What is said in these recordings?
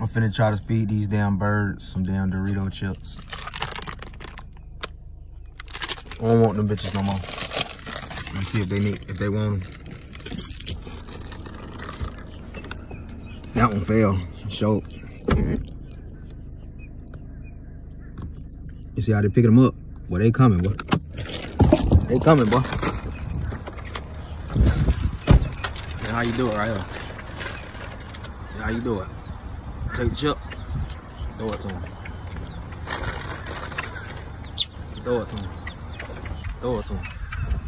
I'm finna try to feed these damn birds some damn Dorito chips. I don't want them bitches no more. Let's see if they want them. That one fell. Show. You see how they picking them up? Well, they coming, boy. They coming, boy. And how you do it right here? How you do it? Take the chip. Throw it to him. Throw it to him. Throw it to him.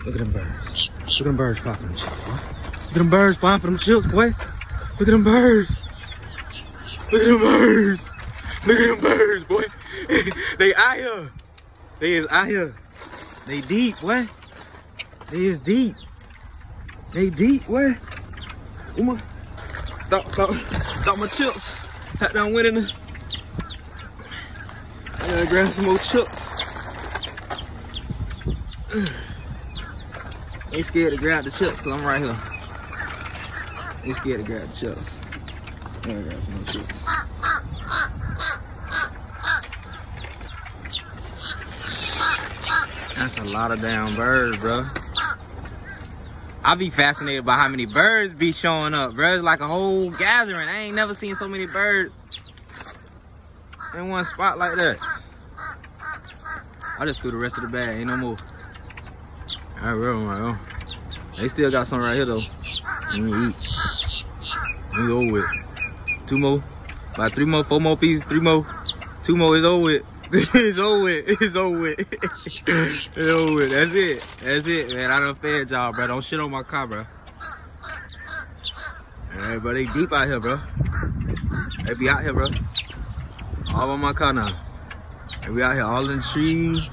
Look at them birds. Look at them birds popping them chips, boy. Look at them birds popping them chips, boy. Look at them birds. Look at them birds. Look at them birds, boy. They out here. They is out here. They deep, boy. They is deep. They deep, boy. Thought my chips had done went in the. I gotta grab some more chips. They scared to grab the chips because I'm right here. They scared to grab the chips. I gotta grab some more chips. That's a lot of damn birds, bro. I be fascinated by how many birds be showing up, bro. It's like a whole gathering. I ain't never seen so many birds in one spot like that. I just threw the rest of the bag. Ain't no more. All right, bro. They still got some right here, though. Let me eat. It's over with. 2 more. About 3 more, 4 more pieces, 3 more. 2 more is over with. It's over with. It's over with. It's over with. That's it. That's it, man. I done fed y'all, bro. Don't shit on my car, bro. Alright, bro. They deep out here, bro. They be out here, bro. All on my car now. They be out here all in the trees.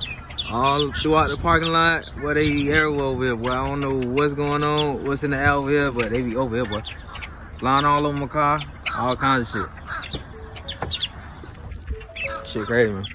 All throughout the parking lot. Boy, they be everywhere over here, boy. I don't know what's going on, what's in the air over here, but they be over here, boy. Flying all over my car. All kinds of shit. Shit crazy, man.